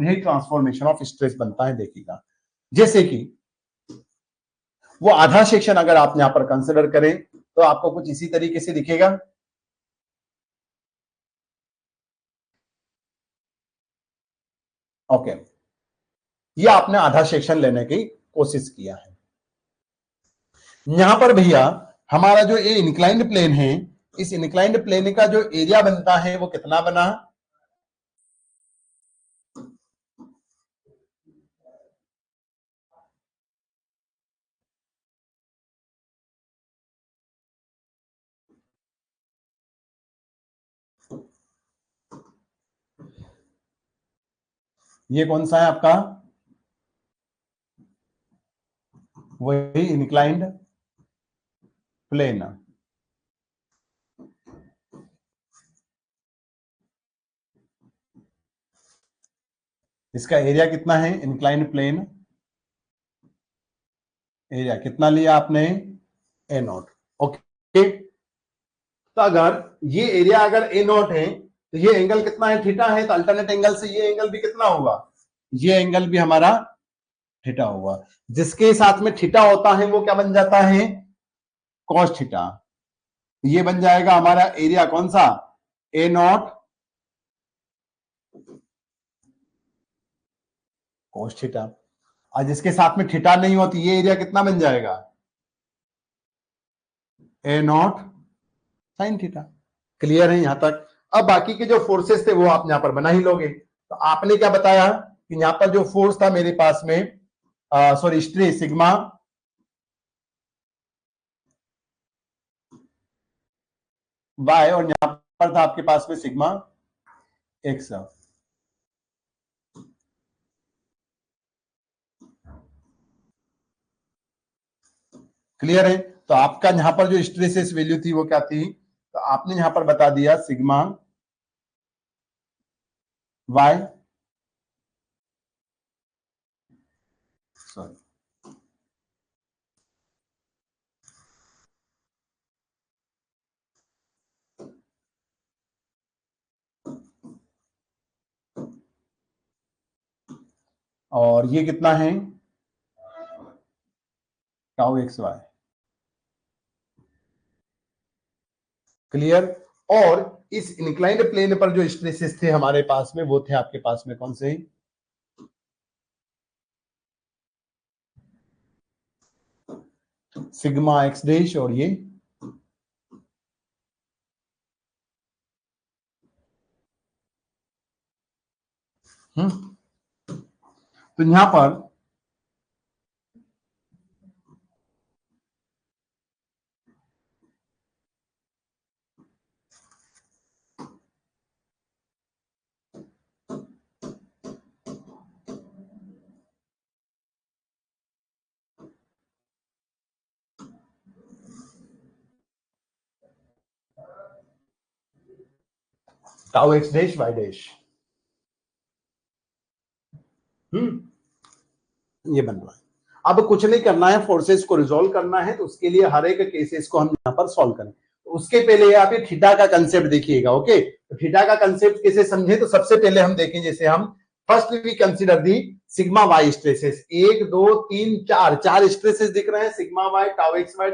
He transformation of stress बनता है, देखिएगा। जैसे कि वो आधा सेक्शन अगर आप यहां पर कंसिडर करें तो आपको कुछ इसी तरीके से दिखेगा। ओके, ये आपने आधा सेक्शन लेने की कोशिश किया है। यहां पर भैया हमारा जो ये इंक्लाइंड प्लेन है, इस इंक्लाइंड प्लेन का जो एरिया बनता है वो कितना बना? ये कौन सा है आपका? वही इंक्लाइंड प्लेन। इसका एरिया कितना है? इंक्लाइंड प्लेन एरिया कितना लिया आपने? ए नॉट। ओके, तो अगर ये एरिया अगर ए नॉट है तो ये एंगल कितना है? थीटा है। तो अल्टरनेट एंगल से ये एंगल भी कितना होगा? ये एंगल भी हमारा थीटा होगा। जिसके साथ में थीटा होता है वो क्या बन जाता है? Cos theta. ये बन जाएगा हमारा एरिया कौन सा? ए नॉट कॉस थीटा। और जिसके साथ में थीटा नहीं होती ये एरिया कितना बन जाएगा? ए नॉट साइन थीटा। क्लियर है यहां तक? अब बाकी के जो फोर्सेस थे वो आप यहां पर बना ही लोगे। तो आपने क्या बताया कि यहां पर जो फोर्स था मेरे पास में, सॉरी स्ट्रेस सिग्मा वाई, और यहां पर था आपके पास में सिग्मा एक्स। क्लियर है? तो आपका यहां पर जो स्ट्रेसेस वैल्यू थी वो क्या थी? तो आपने यहां पर बता दिया सिग्मा वाई, सॉरी और ये कितना है? Tau X Y. क्लियर? और इस इंक्लाइंड प्लेन पर जो स्ट्रेसेस थे हमारे पास में वो थे आपके पास में कौन से? सिग्मा एक्स डैश और ये तो यहां पर tau X dash Y dash ये बन रहा है। अब कुछ नहीं करना है, फोर्सेस को रिजोल्व करना है, तो उसके लिए हर एक केसेस को हम यहां पर सॉल्व करें। तो उसके पहले आप ये थीटा का कंसेप्ट देखिएगा। ओके, तो थीटा का कंसेप्ट कैसे समझे? तो सबसे पहले हम देखें, जैसे हम first we consider the sigma Y stresses. एक दो तीन चार, चार स्ट्रेसेस दिख रहे हैं, sigma Y, tau X Y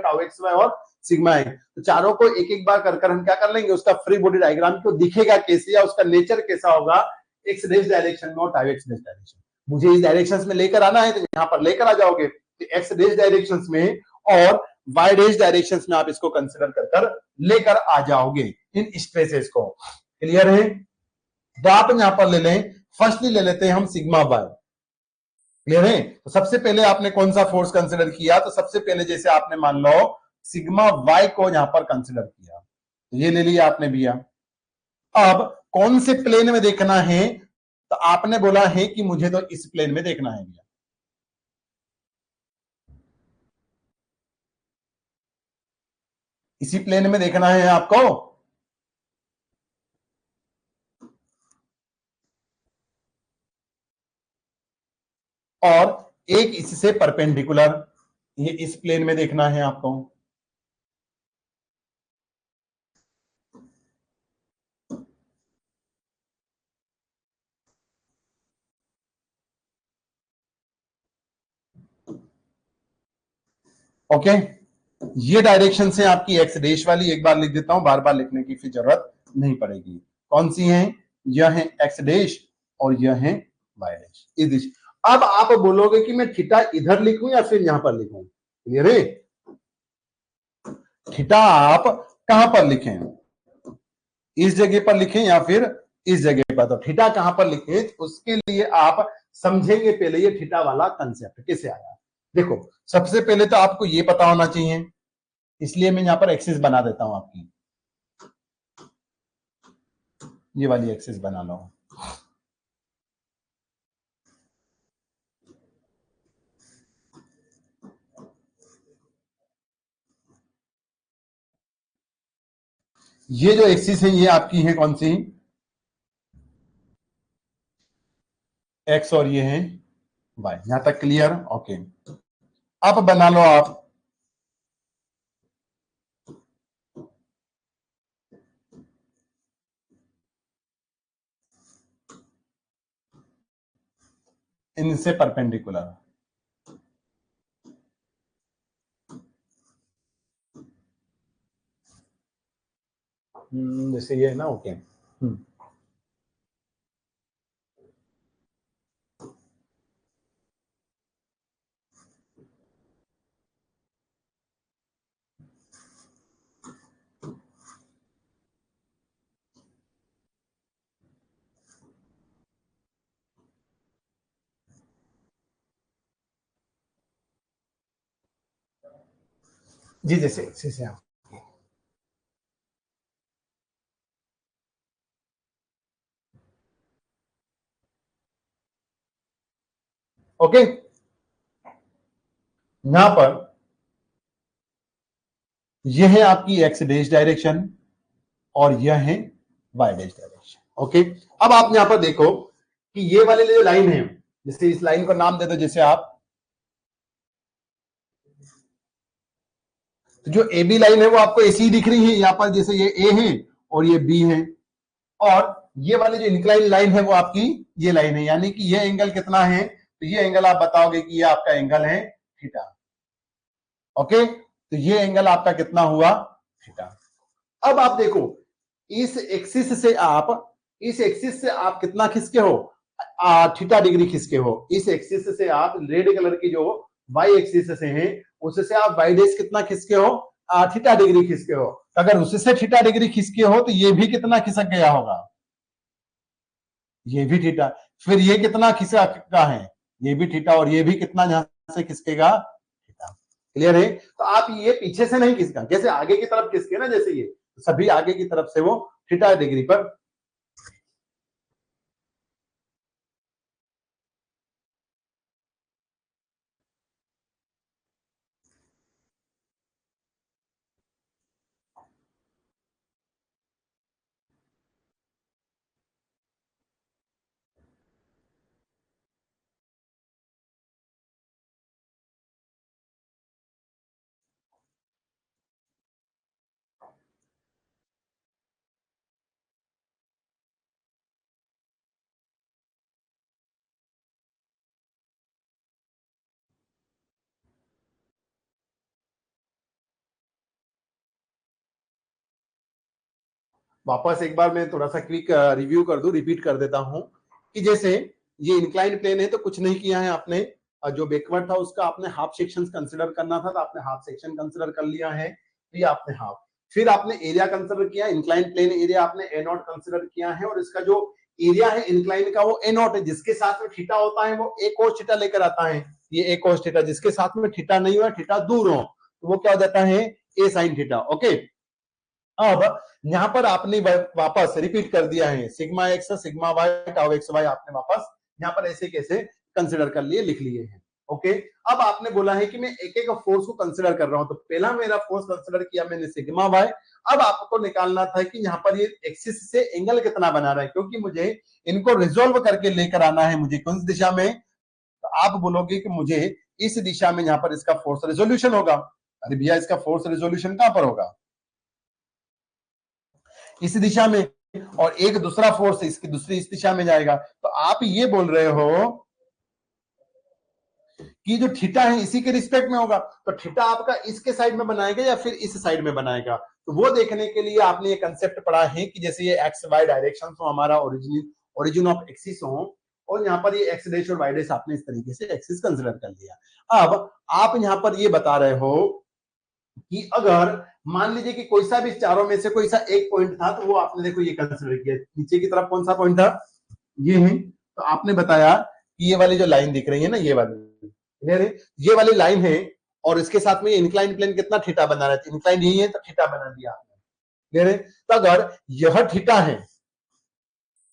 और सिग्मा एक्स। तो चारों को एक एक बार कर हम क्या कर लेंगे, उसका फ्री बॉडी डायग्राम को दिखेगा कैसे या उसका नेचर कैसा होगा, एक्स डैश डायरेक्शन में और टाउ एक्स डैश डायरेक्शन। मुझे इस डायरेक्शंस में लेकर आना है तो यहां पर लेकर आ जाओगे, तो एक्स डैश डायरेक्शंस में और वाई डैश डायरेक्शंस में आप इसको कंसीडर कर लेकर आ जाओगे इन स्ट्रेसेस को। क्लियर है? तो आप यहां पर ले लें, फर्स्टली ले लेते हैं हम सिग्मा वाई। क्लियर है? तो सबसे पहले आपने कौन सा फोर्स कंसीडर किया? तो सबसे पहले जैसे आपने मान लो सिग्मा वाई को यहां पर कंसीडर किया, तो ये ले लिया आपने भैया। अब कौन से प्लेन में देखना है? तो आपने बोला है कि मुझे तो इस प्लेन में देखना है भैया। इसी प्लेन में देखना है आपको। और एक इससे परपेंडिकुलर, ये इस प्लेन में देखना है आपको। ओके, ये डायरेक्शन से आपकी एक्स डैश वाली, एक बार लिख देता हूं, बार बार लिखने की फिर जरूरत नहीं पड़ेगी। कौन सी है? यह है एक्स डैश और यह है वाई डैश, इस दिशा। अब आप बोलोगे कि मैं थीटा इधर लिखूं या फिर यहां पर लिखूं? क्लियर है? थीटा आप कहां पर लिखें? इस जगह पर लिखें या फिर इस जगह पर? तो थीटा कहां पर लिखें, उसके लिए आप समझेंगे पहले ये थीटा वाला कंसेप्ट कैसे आया। देखो, सबसे पहले तो आपको ये पता होना चाहिए, इसलिए मैं यहां पर एक्सिस बना देता हूं आपकी, ये वाली एक्सिस बना लो। ये जो एक्सिस है ये आपकी है कौन सी? एक्स, और ये है वाई। यहां तक क्लियर? ओके, अब बना लो आप इनसे परपेंडिकुलर। जैसे ये है ना, ओके। जी, जैसे एक्सिस है। ओके, यहां पर यह है आपकी एक्स डैश डायरेक्शन और यह है वाई डैश डायरेक्शन। ओके, अब आप यहां पर देखो कि ये वाली जो लाइन है, जैसे इस लाइन को नाम दे दो, जैसे आप, तो जो ए बी लाइन है वो आपको ऐसी दिख रही है यहां पर, जैसे ये ए है और ये बी है, और ये वाली जो इंक्लाइन लाइन है वो आपकी ये लाइन है, यानी कि ये एंगल कितना है? तो ये एंगल आप बताओगे कि ये आपका एंगल है थीटा। ओके, तो ये एंगल आपका कितना हुआ? थीटा। अब आप देखो, इस एक्सिस से आप कितना खिसके हो? थीटा डिग्री खिसके हो। इस एक्सिस से आप रेड कलर की जो वाई एक्सिस से है, उससे आप वाई डेज कितना खिसके हो? थीटा डिग्री खिसके हो। अगर उससे थीटा डिग्री खिसके हो तो ये भी कितना खिसक गया होगा? ये भी थीटा। फिर ये कितना खिसका है? ये भी थीटा, और ये भी कितना यहां से खिसकेगा? थीटा। क्लियर है? तो आप ये पीछे से नहीं खिसका, जैसे आगे की तरफ खिसके ना, जैसे ये सभी आगे की तरफ से वो थीटा डिग्री पर। वापस एक बार मैं थोड़ा सा क्विक रिव्यू कर दूं, रिपीट कर देता हूं कि जैसे ये इंक्लाइंड प्लेन है तो कुछ नहीं किया है आपने, जो बैकवर्ड था उसका आपने हाफ सेक्शन कंसिडर करना था, तो आपने हाफ सेक्शन कंसिडर कर लिया है, तो ये आपने हाफ। फिर आपने एरिया कंसिडर किया, इंक्लाइंड प्लेन एरिया आपने ए नॉट कंसिडर किया है, और इसका जो एरिया है इंक्लाइंड का वो ए नॉट है, जिसके साथ में थीटा होता है वो ए कोस थीटा लेकर आता है। ये ए कोस थीटा, जिसके साथ में थीटा नहीं हुआ, थीटा दूर हो, तो वो क्या हो जाता है? ए साइन थीटा। ओके, अब यहां पर आपने वापस रिपीट कर दिया है, sigma X sigma Y tau X Y आपने वापस यहां पर ऐसे कैसे कंसिडर कर लिए, लिख लिए हैं। ओके, अब आपने बोला है कि मैं एक एक फोर्स को कंसिडर कर रहा हूं, तो पहला मेरा फोर्स कंसिडर किया मैंने सिग्मा वाई। अब आपको निकालना था कि यहाँ पर ये एक्सिस से एंगल कितना बना रहा है, क्योंकि मुझे इनको रिजोल्व करके लेकर आना है, मुझे कौन सी दिशा में? तो आप बोलोगे कि मुझे इस दिशा में यहाँ पर इसका फोर्स रेजोल्यूशन होगा। अरे भैया, इसका फोर्स रेजोल्यूशन कहां पर होगा? इस दिशा में, और एक दूसरा फोर्स इसकी दूसरी इस दिशा में जाएगा। तो आप ये बोल रहे हो कि जो थीटा है इसी के रिस्पेक्ट में होगा, तो थीटा आपका इसके साइड में बनाएगा या फिर इस साइड में बनाएगा, तो वो देखने के लिए आपने ये कंसेप्ट पढ़ा है कि जैसे ये एक्स वाई डायरेक्शन हो, हमारा ओरिजिन ऑफ एक्सिस हो, और यहाँ पर ये एक्स डैश और वाई डैश आपने इस तरीके से एक्सिस कंसिडर कर लिया। अब आप यहाँ पर ये बता रहे हो कि अगर मान लीजिए कि कोई सा भी चारों में से कोई सा एक पॉइंट था, तो वो आपने देखो ये कंसिडर किया, नीचे की तरफ कौन सा पॉइंट था, ये है, तो आपने बताया कि ये वाली जो लाइन दिख रही है ना, ये वाली, ये वाली लाइन है, और इसके साथ में इंक्लाइन प्लेन कितना थीटा बना रहा है, इंक्लाइन यही है तो थीटा बना दिया आपने। तो अगर यह थीटा है,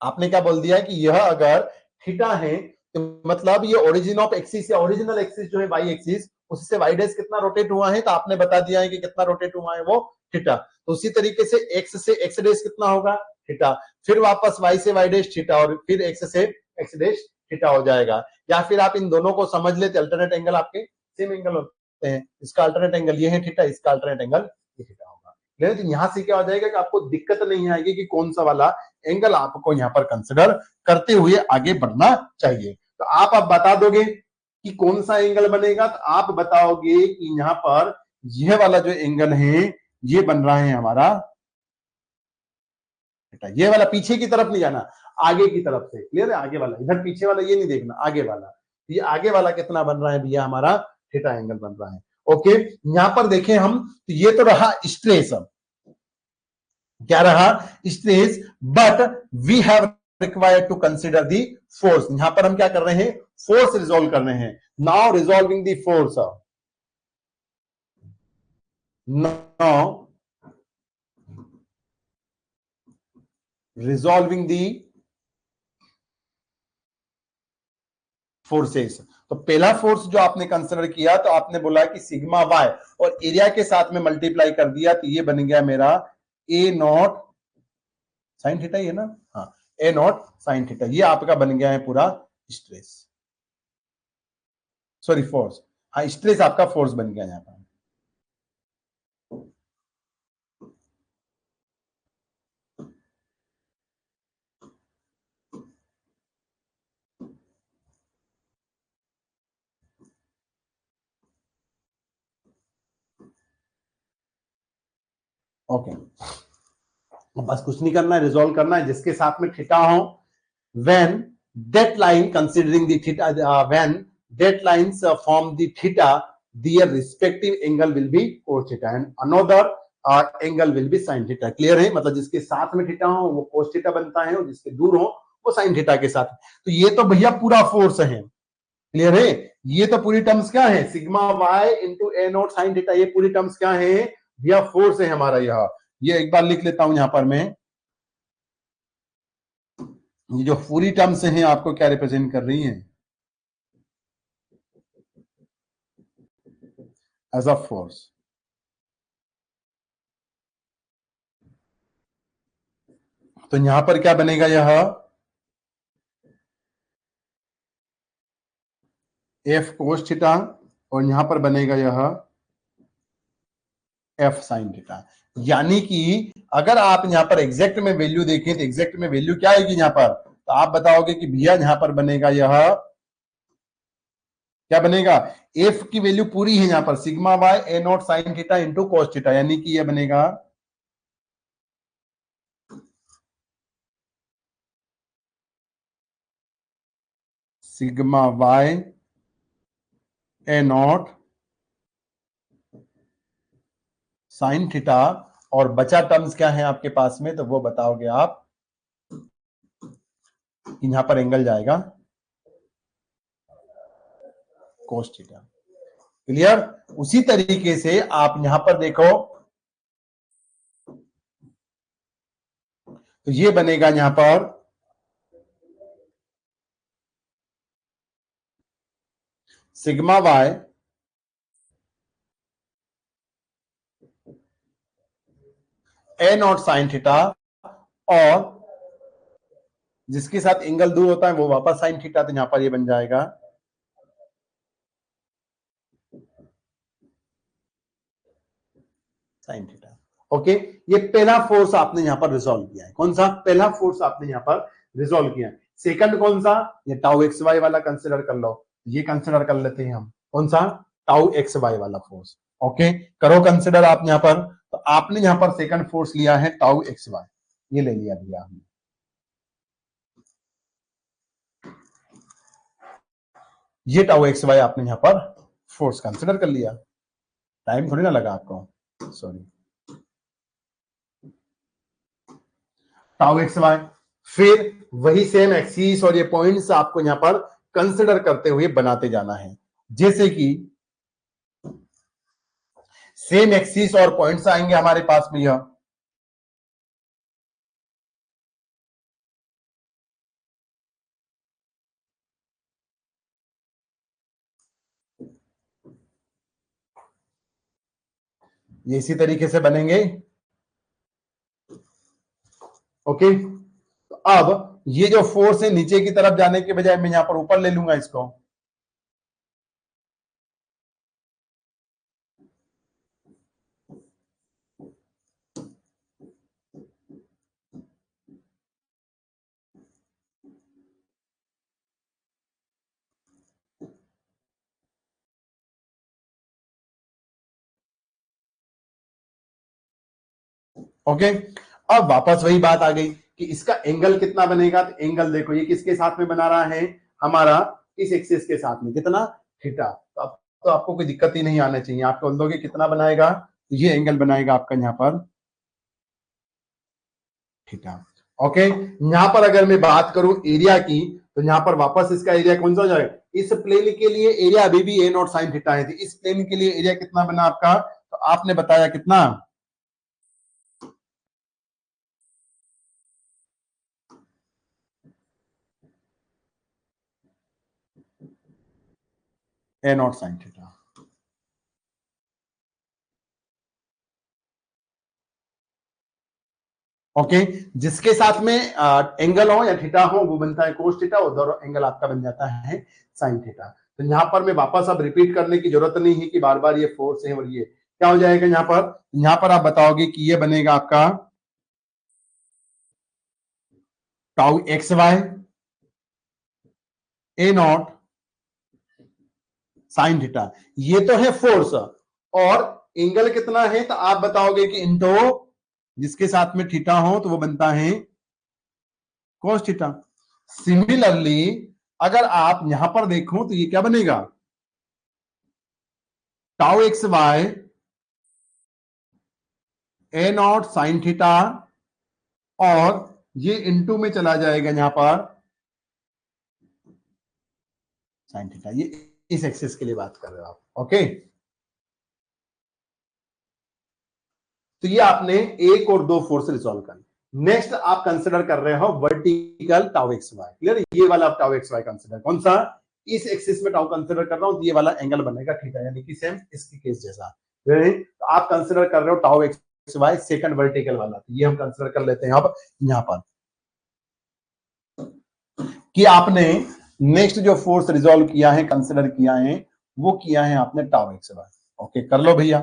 आपने क्या बोल दिया कि यह अगर थीटा है, तो मतलब ये ओरिजिन ऑफ एक्सिस या ओरिजिनल एक्सिस जो है वाई एक्सिस, उससे वाई डैश कितना रोटेट हुआ है, तो आपने बता दिया है कि कितना रोटेट हुआ है वो थीटा। तो उसी तरीके से एक्स से एक्स डैश कितना होगा, थीटा, फिर वापस वाई से वाई डैश थीटा, और फिर एक्स से एक्स डैश थीटा हो जाएगा। या फिर आप इन दोनों को समझ लेते, अल्टरनेट एंगल आपके सेम एंगल होते हैं, इसका अल्टरनेट एंगल ये है थीटा, इसका अल्टरनेट एंगल ये थीटा होगा। तो यहां से क्या हो जाएगा कि आपको दिक्कत नहीं आएगी कि कौन सा वाला एंगल आपको यहाँ पर कंसिडर करते हुए आगे बढ़ना चाहिए। तो आप अब बता दोगे कि कौन सा एंगल बनेगा, तो आप बताओगे कि यहाँ पर यह वाला जो एंगल है ये बन रहा है हमारा, ये वाला पीछे की तरफ नहीं जाना, आगे की तरफ से, क्लियर है, आगे वाला, इधर पीछे वाला ये नहीं देखना, आगे वाला, ये आगे वाला कितना बन रहा है भैया, हमारा थीटा एंगल बन रहा है। ओके, यहां पर देखें हम, तो ये तो रहा स्ट्रेस, क्या रहा, stress, but we have required to consider the force. यहां पर हम क्या कर रहे हैं, फोर्स रिजोल्व कर रहे हैं। Now resolving the force, now resolving the forces. तो पहला फोर्स जो आपने कंसिडर किया, तो आपने बोला कि सिग्मा वाई, और एरिया के साथ में मल्टीप्लाई कर दिया, तो ये बन गया मेरा ए नॉट साइन थीटा, ये ना, हाँ, ए नॉट साइन थीटा, ये आपका बन गया है पूरा स्ट्रेस, सॉरी फोर्स, हाँ स्ट्रेस आपका फोर्स बन गया यहां पर। ओके, बस कुछ नहीं करना है, रिजोल्व करना है, जिसके साथ में थीटा हो, when that line considering the theta, when that lines form the theta, their respective angle will be cos theta and another angle will be sin theta। Clear है, मतलब जिसके साथ में थीटा हो वो cos theta बनता है, और जिसके दूर हो वो sin theta के साथ। तो ये तो भैया पूरा फोर्स है, क्लियर है, ये तो पूरी टर्म्स क्या है, sigma Y into A not sine theta, ये पूरी टर्म्स क्या है भैया, फोर्स है हमारा। यह ये एक बार लिख लेता हूं यहां पर मैं, ये जो पूरी टर्म्स हैं आपको क्या रिप्रेजेंट कर रही हैं, एज अ फोर्स। तो यहां पर क्या बनेगा, यह एफ कोस थीटा, और यहां पर बनेगा यह एफ साइन थीटा। यानी कि अगर आप यहां पर एग्जैक्ट में वैल्यू देखें, तो एग्जैक्ट में वैल्यू क्या आएगी यहां पर, तो आप बताओगे कि भैया यहां पर बनेगा यह क्या बनेगा, एफ की वैल्यू पूरी है यहां पर, sigma bye A not sine theta into cos theta, यानी कि यह बनेगा sigma bye A not sine theta, और बचा टर्म्स क्या है आपके पास में, तो वो बताओगे आप, यहां पर एंगल जाएगा कोस थीटा। क्लियर, उसी तरीके से आप यहां पर देखो, तो ये बनेगा यहां पर sigma Y A not sine theta, और जिसके साथ एंगल दूर होता है वो वापस साइन थीटा, तो यहां पर ये बन जाएगा साइन थीटा। ओके, ये पहला फोर्स आपने यहां पर रिजोल्व किया है, कौन सा पहला फोर्स आपने यहां पर रिजोल्व किया है। सेकंड कौन सा, ये टाउ एक्स वाई वाला कंसिडर कर लो, ये कंसिडर कर लेते हैं हम, कौन सा, टाउ एक्स वाई वाला फोर्स। ओके, करो कंसिडर आप यहां पर। तो आपने यहां पर सेकंड फोर्स लिया है टाउ एक्स वाई, ये ले लिया भैया हमने। ये टाउ एक्स वाई आपने यहां पर फोर्स कंसिडर कर लिया, टाइम थोड़ी ना लगा आपको, सॉरी, टाउ एक्स वाई। फिर वही सेम एक्सिस और ये पॉइंट्स आपको यहां पर कंसिडर करते हुए बनाते जाना है, जैसे कि सेम एक्सिस और पॉइंट्स आएंगे हमारे पास में, यह ये इसी तरीके से बनेंगे। ओके, तो अब ये जो फोर्स है नीचे की तरफ जाने के बजाय मैं यहां पर ऊपर ले लूंगा इसको। ओके, अब वापस वही बात आ गई कि इसका एंगल कितना बनेगा। तो एंगल देखो, ये किसके साथ में बना रहा है, हमारा इस एक्सिस के साथ में, कितना, थीटा। तो अब तो आपको कोई दिक्कत ही नहीं आना चाहिए, आप बोल दोगे कितना बनाएगा, तो ये एंगल बनाएगा आपका यहां पर थीटा। ओके, यहां पर अगर मैं बात करूं एरिया की, तो यहां पर वापस इसका एरिया कौन सा हो जाएगा, इस प्लेन के लिए एरिया अभी भी ए नॉट साइन थीटा है, तो इस प्लेन के लिए एरिया कितना बना आपका, तो आपने बताया कितना, ए नॉट साइन थीटा। ओके, जिसके साथ में एंगल हो या थीटा हो वो बनता है कोस थीटा, और दोनों एंगल आपका बन जाता है साइन थीटा। तो यहां पर मैं वापस अब रिपीट करने की जरूरत नहीं है कि बार बार ये फोर्स है, और ये क्या हो जाएगा यहां पर आप बताओगे कि ये बनेगा आपका tau X Y A not sine theta, ये तो है फोर्स, और एंगल कितना है तो आप बताओगे कि इंटो जिसके साथ में थीटा हो तो वो बनता है cos थीटा। सिमिलरली अगर आप यहां पर देखो तो ये क्या बनेगा, tau X Y A not sine theta, और ये इनटू में चला जाएगा यहां पर साइन थीटा। ये इस एक्सिस के लिए बात कर रहे हो आप। ओके, तो ये आपने एक और दो फोर्स रिजॉल्व कर। नेक्स्ट आप कंसिडर कर रहे हो vertical tau X Y, clear, ये वाला आप टाउ एक्स वाई कंसिडर, कौन सा, इस एक्सिस में टाउ कंसिडर कर रहा हूं, तो ये वाला एंगल बनेगा थीटा, यानी कि सेम इसकी केस जैसा। तो आप कंसिडर कर रहे हो tau X Y second vertical वाला, तो ये हम कंसिडर कर लेते हैं अब यहां पर कि आपने नेक्स्ट जो फोर्स रिजॉल्व किया है, कंसिडर किया है, वो किया है आपने टाउ एक्स वाई। ओके, कर लो भैया।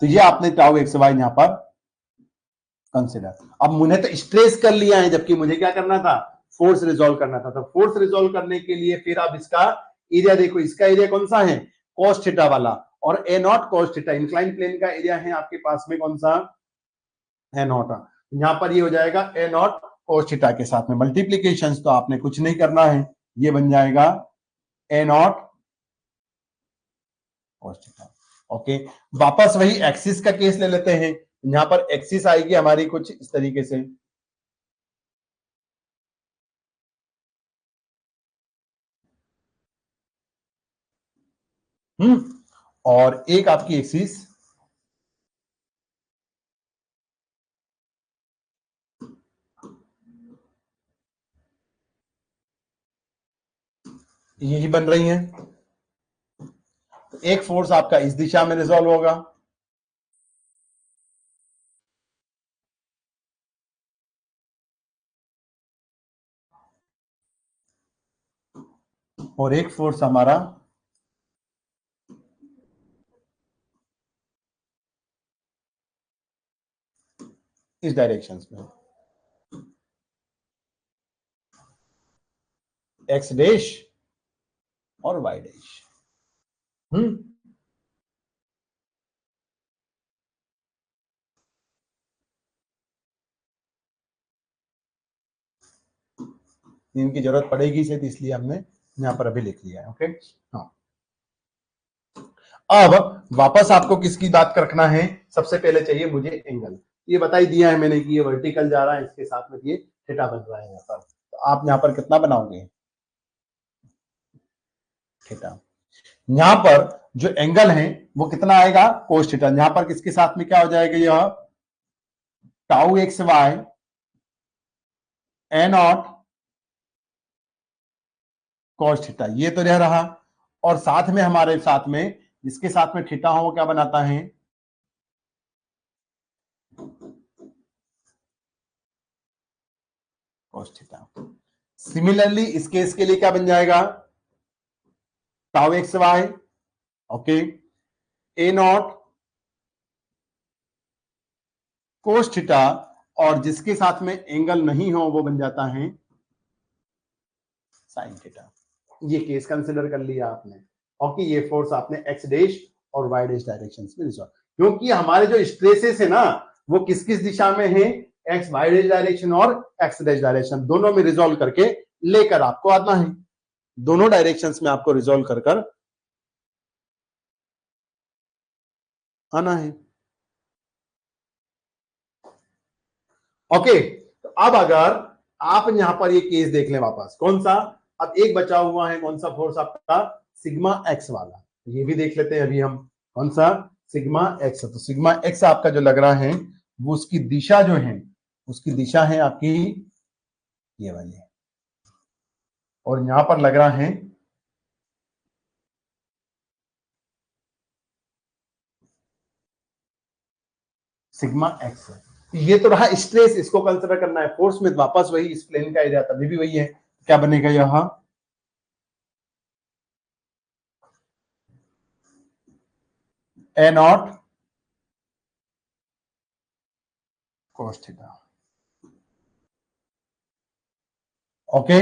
तो ये आपने टाउ एक्स वाई यहां पर कंसिडर। अब मुझे तो स्ट्रेस कर लिया है, जबकि मुझे क्या करना था, फोर्स रिजॉल्व करना था। तो फोर्स रिजॉल्व करने के लिए फिर आप इसका एरिया देखो, इसका एरिया कौन सा है, कॉस थीटा वाला, और A not cos theta, incline plane का एरिया है आपके पास में कौन सा, ए नॉट। यहां पर ये हो जाएगा ए नॉट cos थीटा के साथ में मल्टीप्लीकेशन, तो आपने कुछ नहीं करना है, ये बन जाएगा ए नॉट cos थीटा। ओके, वापस वही एक्सिस का केस ले लेते हैं। यहां पर एक्सिस आएगी हमारी कुछ इस तरीके से, और एक आपकी एक्सिस यही बन रही है। एक फोर्स आपका इस दिशा में रिजॉल्व होगा, और एक फोर्स हमारा इस डायरेक्शन में। एक्स डैश और वाई डैश। इनकी जरूरत पड़ेगी इसे, तो इसलिए हमने यहां पर अभी लिख लिया है। ओके, हाँ। अब वापस आपको किसकी बात रखना है, सबसे पहले चाहिए मुझे एंगल। ये बता ही दिया है मैंने कि ये वर्टिकल जा रहा है, इसके साथ में ये थीटा बन रहा है यहाँ पर। तो आप यहाँ पर कितना बनाओगे, थीटा। यहां पर जो एंगल है वो कितना आएगा, कोस थीटा। यहां पर किसके साथ में क्या हो जाएगा, यह tau X Y A not cos theta, ये तो रह रहा। और साथ में हमारे साथ में जिसके साथ में थीटा हो वो क्या बनाता है, कॉस थीटा। सिमिलरली इस केस के लिए क्या बन जाएगा, tau X Y, okay, A naught cos theta, और जिसके साथ में एंगल नहीं हो वो बन जाता है साइन थीटा। ये केस कंसिडर कर लिया आपने। ओके, ये फोर्स आपने एक्स डैश और वाई डैश डायरेक्शन में रिजॉल्व, क्योंकि हमारे जो स्ट्रेसेस है ना वो किस किस दिशा में है, एक्स वाई डैश डायरेक्शन और एक्स डैश डायरेक्शन, दोनों में रिजॉल्व करके लेकर आपको आना है। दोनों डायरेक्शंस में आपको रिजॉल्व कर कर आना है। ओके, तो अब अगर आप यहां पर ये केस देख लें वापस, कौन सा, अब एक बचा हुआ है, कौन सा फोर्स आपका, सिग्मा एक्स वाला। ये भी देख लेते हैं अभी हम, कौन सा, सिग्मा एक्स। तो सिग्मा एक्स आपका जो लग रहा है वो उसकी दिशा जो है, उसकी दिशा है आपकी ये वाली, और यहां पर लग रहा है सिग्मा एक्स। ये तो रहा स्ट्रेस, इसको कंसिडर करना है। फोर्स में वापस वही, इस प्लेन का एरिया तभी भी वही है, क्या बनेगा यहां, ए नॉट कॉस थीटा। ओके,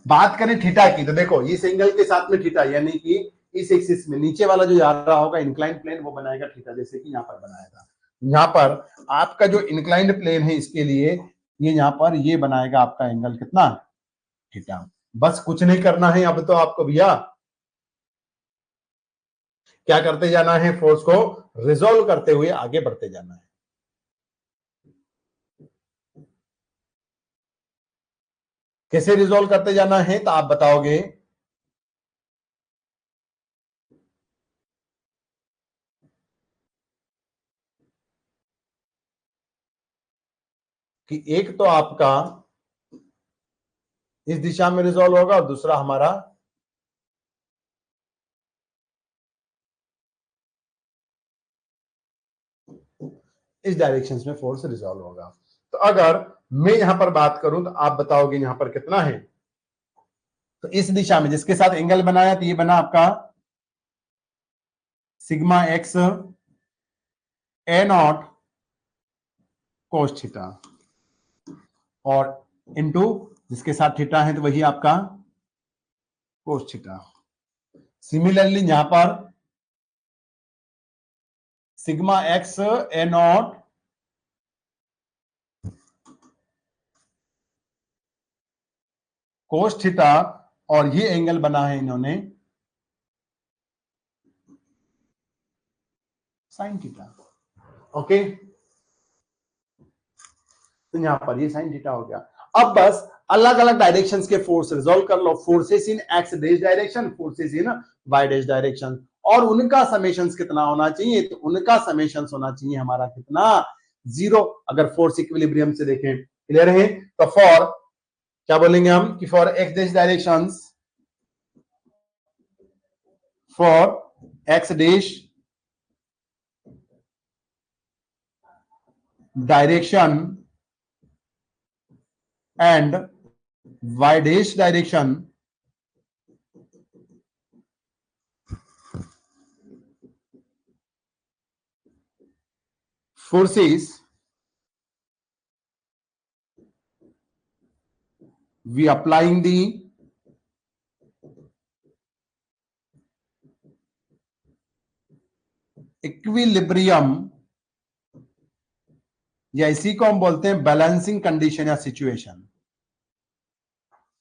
बात करें थीटा की, तो देखो इस एंगल के साथ में थीटा, यानी कि इस एक्सिस में नीचे वाला जो जा रहा होगा इंक्लाइन प्लेन, वो बनाएगा थीटा, जैसे कि यहां पर बनाया था। यहां पर आपका जो इंक्लाइंड प्लेन है इसके लिए ये यहां पर ये बनाएगा आपका एंगल कितना, थीटा। बस कुछ नहीं करना है अब तो आपको भैया, क्या करते जाना है, फोर्स को रिजोल्व करते हुए आगे बढ़ते जाना है। कैसे रिजोल्व करते जाना है, तो आप बताओगे कि एक तो आपका इस दिशा में रिजोल्व होगा और दूसरा हमारा इस डायरेक्शन में फोर्स रिजॉल्व होगा। तो अगर मैं यहां पर बात करूं तो आप बताओगे यहां पर कितना है, तो इस दिशा में जिसके साथ एंगल बनाया तो ये बना आपका सिग्मा एक्स ए नॉट कोस थीटा, और इनटू जिसके साथ थीटा है तो वही आपका कोस थीटा। सिमिलरली यहां पर सिग्मा एक्स ए नॉट कोस थीटा, और ये एंगल बना है इन्होंने साइन थीटा। ओके, तो यहां पर ये साइन थीटा हो गया। अब बस अलग अलग डायरेक्शंस के फोर्स रिजॉल्व कर लो, forces in X dash direction, forces in Y dash direction, और उनका समेशंस कितना होना चाहिए, तो उनका समेशंस होना चाहिए हमारा कितना, जीरो। अगर फोर्स इक्विलिब्रियम से देखें, क्लियर है, तो फॉर क्या बोलेंगे हम कि for X dash directions, for X dash direction and Y dash direction, forces we applying the equilibrium, या इसी को हम बोलते हैं बैलेंसिंग कंडीशन या situation.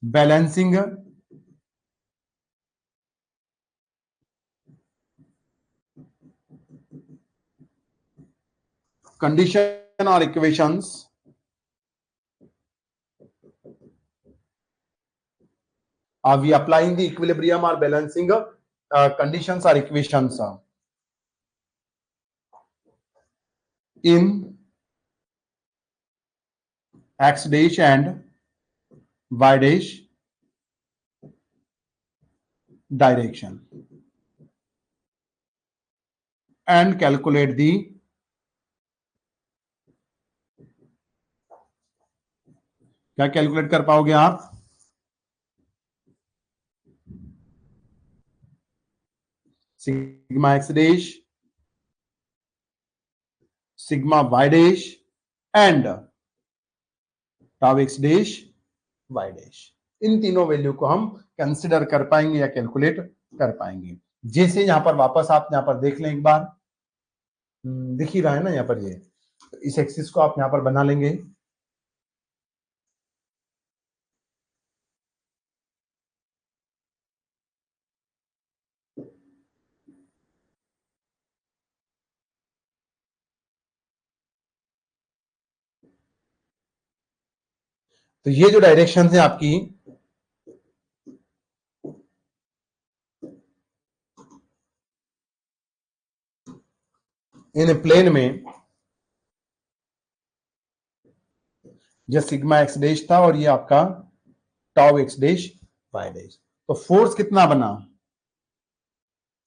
Balancing condition or equations are we applying the equilibrium or balancing conditions or equations in x dash and y dash direction and calculate the क्या calculate कर पाओगे आप? Sigma X dash, sigma Y dash and tau X dash Y dash. इन तीनों value को हम consider कर पाएंगे या कैलकुलेट कर पाएंगे। जैसे यहां पर वापस आप यहां पर देख लें एक बार, दिख ही रहा है ना यहां पर, ये इस एक्सिस को आप यहां पर बना लेंगे। तो ये जो डायरेक्शन है आपकी, इन प्लेन में ये सिग्मा एक्स डैश था और ये आपका tau X dash Y dash. तो फोर्स कितना बना?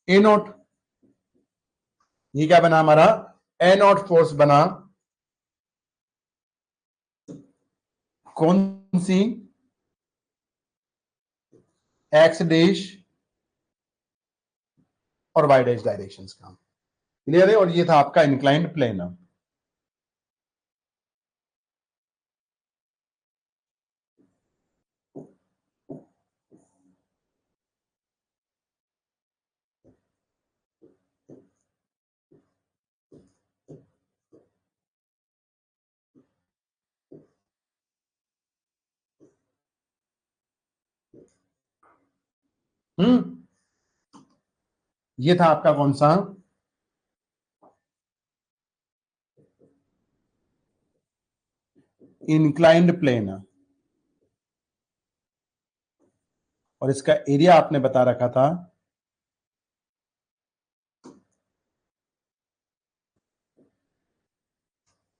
A naught. ये क्या बना हमारा? ए नॉट फोर्स बना। कौन सी? एक्स डैश और वाई डैश डायरेक्शंस का। क्लियर है? और ये था आपका इंक्लाइंड प्लेन। ये था आपका कौन सा? Inclined plane. और इसका एरिया आपने बता रखा था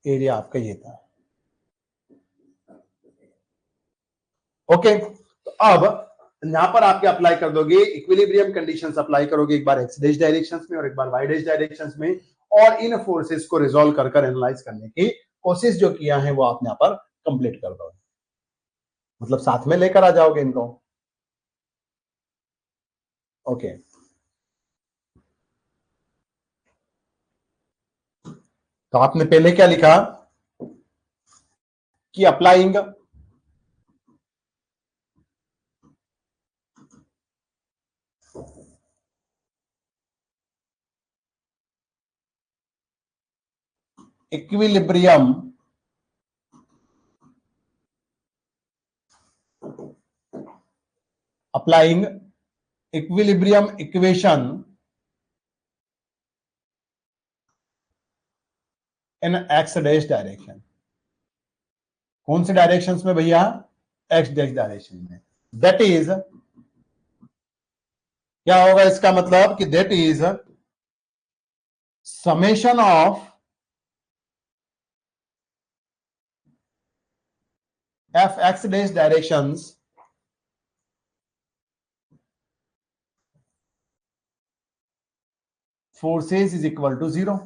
एरिया आपका ये था। ओके, तो अब यहां पर आपके अप्लाई कर दोगे इक्विलिब्रियम कंडीशंस, अप्लाई करोगे एक बार एक्स डैश डायरेक्शंस में और एक बार वाई डैश डायरेक्शंस में, और इन फोर्सेस को रिजॉल्व कर कर एनालाइज करने की कोशिश जो किया है वो आप यहां पर कंप्लीट कर दोगे, मतलब साथ में लेकर आ जाओगे इनको। ओके, तो आपने पहले क्या लिखा कि applying equilibrium applying equilibrium equation in x dash direction। कौन से डायरेक्शंस में भैया? x डैश डायरेक्शन में। दैट इज, क्या होगा इसका मतलब कि that is summation of F X dash directions forces is equal to 0।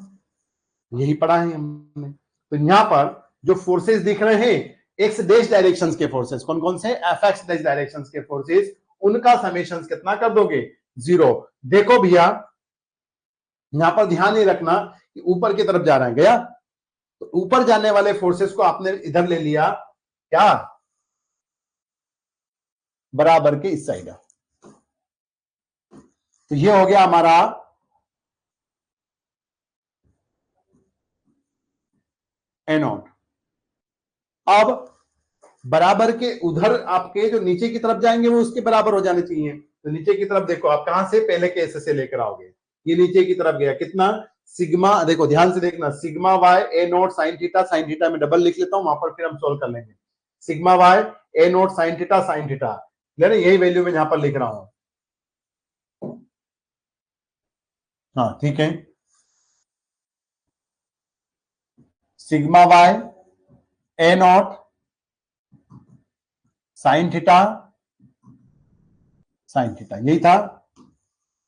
यही पढ़ा है हमने। तो यहां पर जो फोर्सेस दिख रहे हैं एक्स डैश डायरेक्शंस के फोर्सेस, कौन कौन से? एफ एक्स डैश डायरेक्शंस के फोर्सेस, उनका समेशन कितना कर दोगे? 0। देखो भैया यहां पर ध्यान नहीं रखना कि ऊपर की तरफ जा रहा है, गया तो ऊपर जाने वाले फोर्सेस को आपने इधर ले लिया, क्या? बराबर के इस साइड। तो ये हो गया हमारा ए नॉट। अब बराबर के उधर आपके जो नीचे की तरफ जाएंगे वो उसके बराबर हो जाने चाहिए। तो नीचे की तरफ देखो आप कहां से पहले केस से लेकर आओगे, ये नीचे की तरफ गया कितना सिग्मा, देखो ध्यान से देखना, sigma Y A not sine theta में डबल लिख लेता हूं, वहां पर फिर हम सोल्व कर लेंगे। Sigma Y A not sine theta यही वैल्यू में यहां पर लिख रहा हूं। हाँ ठीक है, sigma Y A not sine theta यही था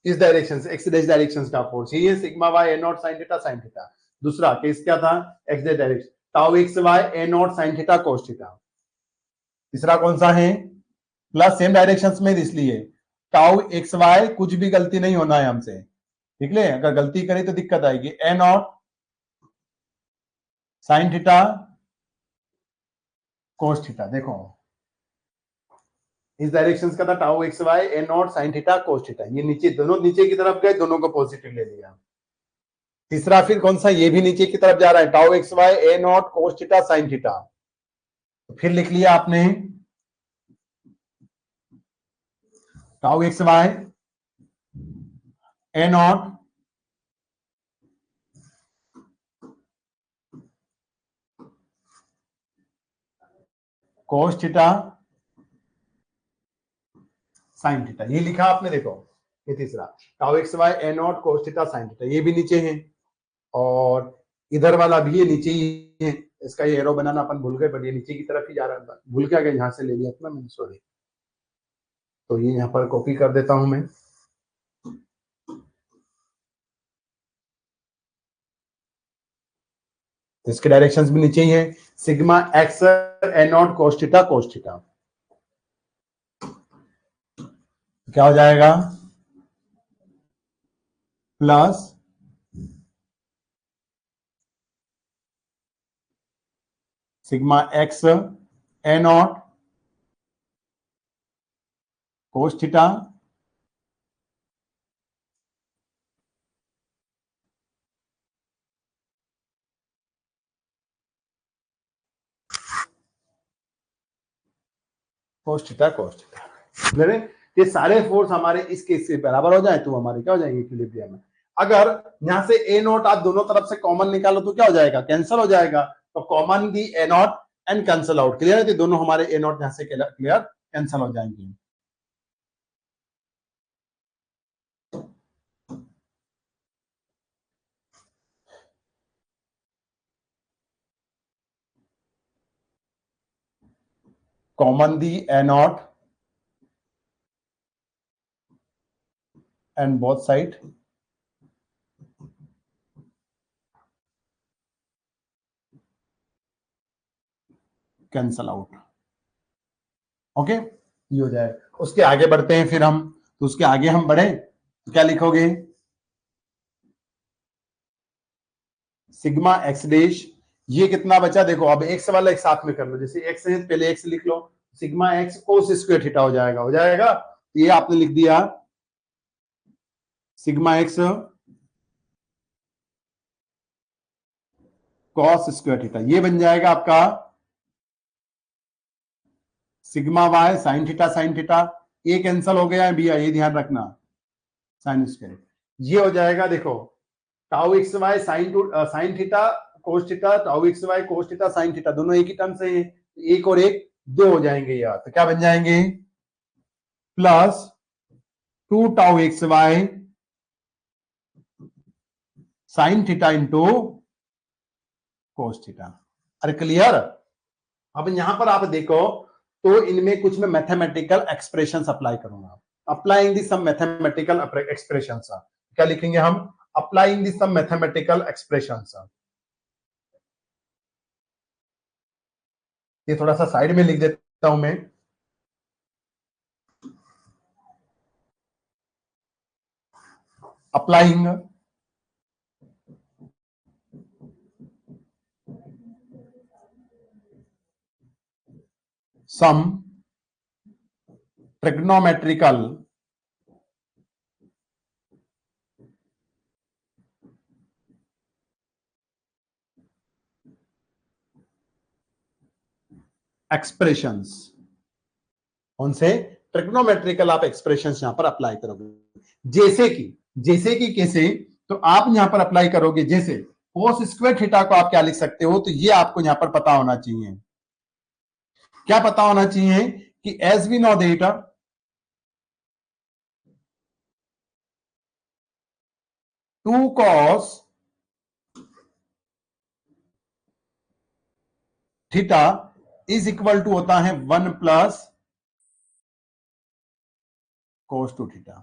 इस डायरेक्शन से, एक्स डैश डायरेक्शन का फोर्स, यही है sigma Y A not sine theta. दूसरा केस क्या था, X dash direction, tau X Y A not sine theta cos theta. तीसरा कौन सा है, प्लस सेम डायरेक्शन में, इसलिए टाउ एक्स वाई कुछ भी गलती नहीं होना है हमसे, ठीक है, अगर गलती करें तो दिक्कत आएगी। A not sine theta cos theta, देखो इस डायरेक्शन का था tau X Y A not sine theta cos theta, ये नीचे दोनों नीचे की तरफ गए, दोनों को पॉजिटिव ले लिया। तीसरा फिर कौन सा, ये भी नीचे की तरफ जा रहा है, tau X Y A naught cos theta sine theta, तो फिर लिख लिया आपने tau X Y A naught cos theta sine theta, ये लिखा आपने, देखो ये तीसरा tau X Y A naught cos theta sine theta, ये भी नीचे है, और इधर वाला भी ये नीचे ही है, इसका ये एरो बनाना अपन भूल गए, बट ये नीचे की तरफ ही जा रहा था, भूल के गए, यहां से ले लिया था मैंने, सॉरी। तो ये यहां पर कॉपी कर देता हूं मैं, तो इसके डायरेक्शंस भी नीचे ही है, सिग्मा एक्स ए नॉट कोस थीटा क्या हो जाएगा, प्लस सिग्मा एक्स ए naught cos theta cos theta मेरे, ये सारे फोर्स हमारे इस केस से बराबर हो जाए तो हमारे क्या हो जाएंगे, इक्विलिब्रियम में। अगर यहां से ए नॉट आप दोनों तरफ से कॉमन निकालो तो क्या हो जाएगा, कैंसिल हो जाएगा, तो common the A not and cancel out, clear है, तो दोनों हमारे ए नॉट यहां से क्लियर कैंसिल हो जाएंगे। Common the A not and both side cancel out, okay, ये हो जाए। उसके आगे बढ़ते हैं फिर हम, तो उसके आगे हम बढ़े तो क्या लिखोगे, सिग्मा एक्स डैश, ये कितना बचा, देखो अब एक्स वाला एक साथ में कर लो, जैसे एक्स है पहले एक्स लिख लो, sigma x cos square theta हो जाएगा, ये आपने लिख दिया sigma x cos square theta, ये बन जाएगा आपका सिग्मा वाई साइन थीटा, ये कैंसल हो गया है भैया, ये ध्यान रखना, साइन स्क्वायर, ये हो जाएगा देखो tau X Y sine theta cos theta, tau X Y cos theta sine theta, दोनों एक ही टर्म से हैं, एक और एक दो हो जाएंगे यार, तो क्या बन जाएंगे, plus 2 tau X Y sine theta into cos theta. अरे क्लियर, अब यहां पर आप देखो, तो इनमें कुछ मैं मैथमेटिकल एक्सप्रेशन अप्लाई करूंगा, applying the some mathematical expression, क्या लिखेंगे हम, applying the some mathematical expression, ये थोड़ा सा साइड में लिख देता हूं मैं, अप्लाइंग सम ट्रिग्नोमेट्रिकल एक्सप्रेशंस, कौन से ट्रिग्नोमेट्रिकल आप एक्सप्रेशंस यहां पर अप्लाई करोगे। जैसे कि कैसे, तो आप यहां पर अप्लाई करोगे, जैसे कोस स्क्वायर थीटा को आप क्या लिख सकते हो, तो ये आपको यहां पर पता होना चाहिए। क्या पता होना चाहिए कि as we know that 2 cos theta is equal to होता है 1 plus cos two theta.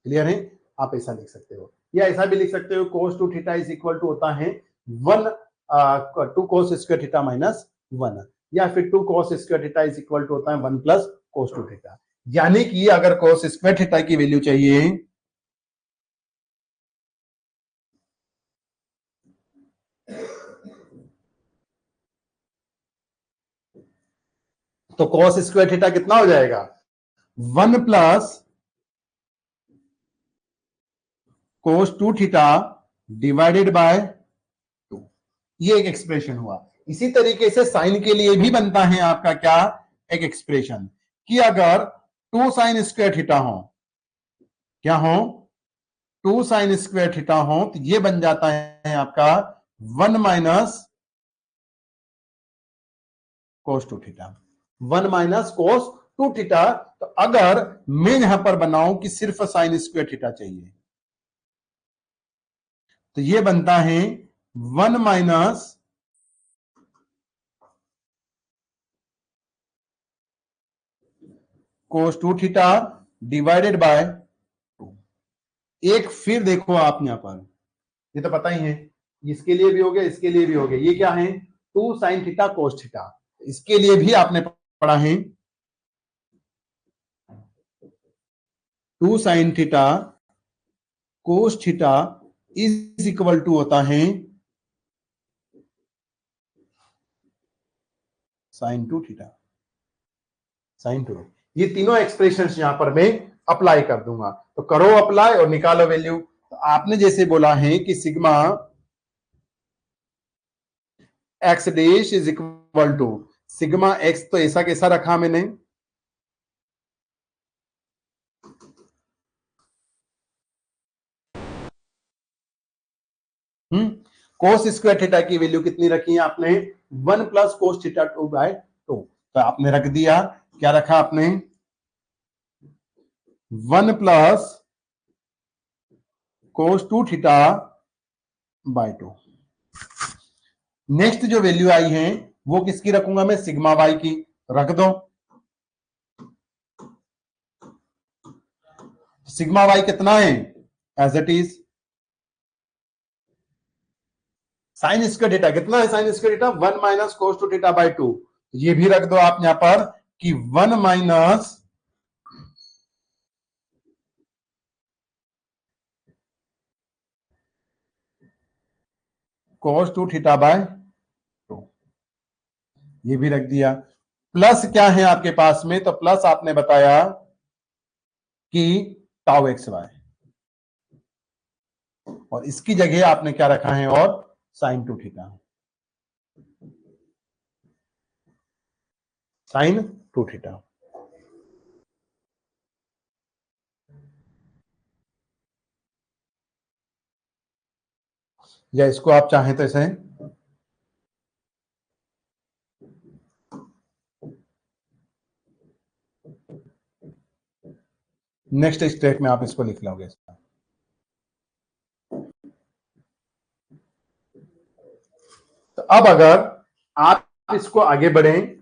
Clear है, आप ऐसा लिख सकते हो, या ऐसा भी लिख सकते हो cos two theta is equal to होता है 1 2 cos स्क्वायर थीटा माइनस 1, या फिर 2 cos square theta is equal to होता है 1 प्लस कोस टू थीटा। यानी कि अगर कोस स्क्वायर थीटा की वैल्यू चाहिए तो कॉस स्क्वायर थीटा कितना हो जाएगा, 1 plus cos two theta divided by 2। ये एक एक्सप्रेशन हुआ। इसी तरीके से साइन के लिए भी बनता है आपका क्या, एक एक्सप्रेशन, कि अगर 2 साइन स्क्वायर थीटा हो, क्या हो, 2 साइन स्क्वायर थीटा हो, तो ये बन जाता है आपका 1 minus cos two theta, 1 minus cos two theta. तो अगर मैं यहां पर बनाऊं कि सिर्फ साइन स्क्वायर थीटा चाहिए, तो ये बनता है 1 minus cos two theta divided by 2। एक फिर देखो आप यहां पर, ये तो पता ही है, इसके लिए भी हो गया, इसके लिए भी हो गया, ये क्या है 2 साइन थीटा कोस थीटा, इसके लिए भी आपने पढ़ा है 2 sine theta cos theta is equal to होता है साइन 2 थीटा, साइन 2। ये तीनों एक्सप्रेशंस यहां पर मैं अप्लाई कर दूंगा, तो करो अप्लाई और निकालो वैल्यू। तो आपने जैसे बोला है कि sigma X dash is equal to sigma X, तो ऐसा कैसा रखा मैंने, कोस स्क्वायर थीटा की वैल्यू कितनी रखी है आपने, 1 प्लस कोस थीटा 2 बाय 2। तो आपने रख दिया, क्या रखा आपने, 1 plus cos two theta by 2। Next जो वैल्यू आई है वो किसकी रखूंगा मैं, सिग्मा वाई की, रख दो। सिग्मा वाई कितना है, as it is sine square theta, कितना है sine square theta, 1 minus cos two theta by 2। ये भी रख दो आप यहां पर कि 1 minus cos two theta by 2, ये भी रख दिया। प्लस क्या है आपके पास में, तो प्लस आपने बताया कि टाउ एक्स वाई, और इसकी जगह आपने क्या रखा है, और साइन 2 थीटा, साइन 2 थीटा। या इसको आप चाहें तो ऐसे, नेक्स्ट स्टेप में आप इसको लिख लोगे। तो अब अगर आप इसको आगे बढ़ें,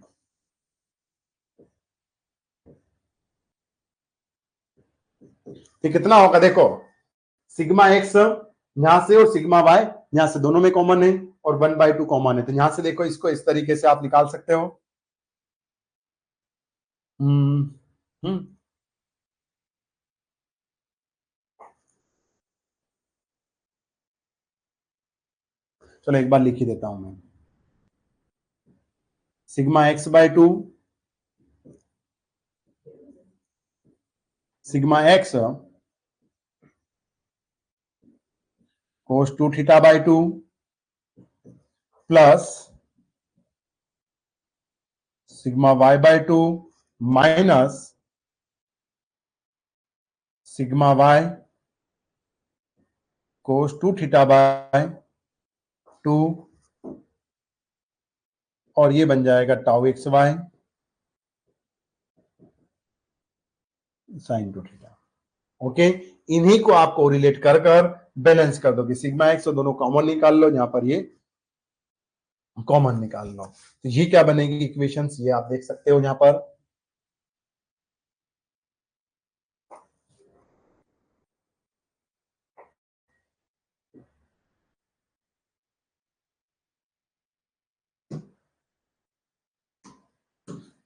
तो कितना होगा, देखो सिग्मा एक्स यहां से और सिग्मा वाई यहां से, दोनों में कॉमन है, और 1/2 कॉमन है, तो यहां से देखो इसको इस तरीके से आप निकाल सकते हो। हम्म हम्म चलो एक बार लिख ही देता हूं मैं, sigma X by 2, sigma x cos two theta by 2 plus sigma Y by two minus sigma Y cos two theta by two, और ये बन जाएगा tau X Y sine two theta. Okay, इन्हीं को आप कोरिलेट कर कर बैलेंस कर दो कि सिग्मा एक्स और दोनों कॉमन निकाल लो, यहां पर ये कॉमन निकाल लो, तो ये क्या बनेगी इक्वेशंस, ये आप देख सकते हो यहां पर।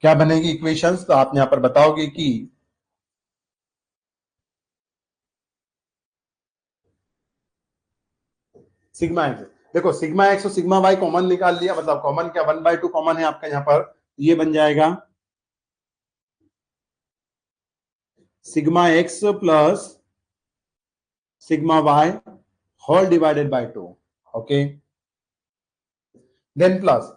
क्या बनेगी इक्वेशंस, तो आप यहां पर बताओगे कि सिग्मा एक्स, देखो सिग्मा एक्स और सिग्मा वाई कॉमन निकाल लिया, मतलब कॉमन क्या 1/2 कॉमन है आपका यहां पर, ये बन जाएगा sigma X plus sigma Y whole divided by 2। Okay, then plus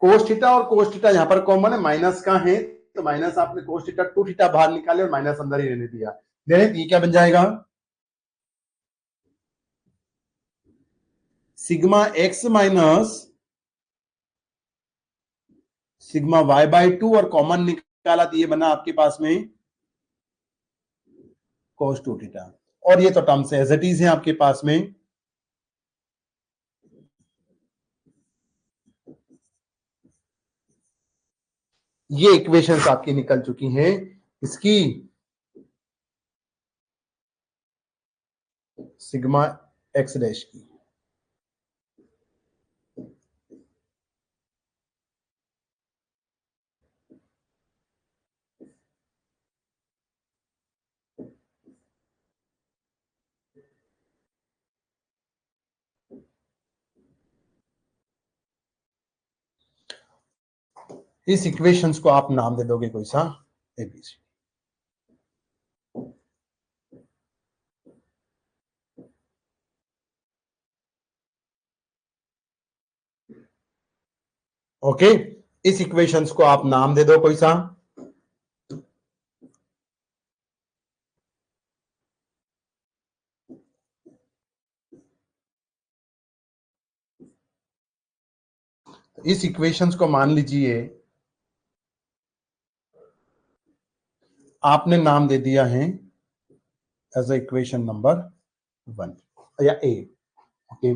cos theta, और कोस थीटा यहां पर कॉमन है, माइनस का है तो माइनस आपने कोस थीटा 2 थीटा बाहर निकाले और माइनस अंदर ही रहने दिया, देन ये क्या बन जाएगा sigma X minus sigma Y by 2, और कॉमन निकाला तो ये बना आपके पास में कोस 2 थीटा, और ये तो टर्म्स एज इट इज है आपके पास में। ये इक्वेशंस आपकी निकल चुकी हैं इसकी सिग्मा एक्स डैश की। इस इक्वेशंस को आप नाम दे दोगे कोई सा एबीसी। ओके, इस इक्वेशंस को आप नाम दे दो कोई सा। इस इक्वेशंस को मान लीजिए आपने नाम दे दिया है एज अ इक्वेशन नंबर 1 या ए। ओके,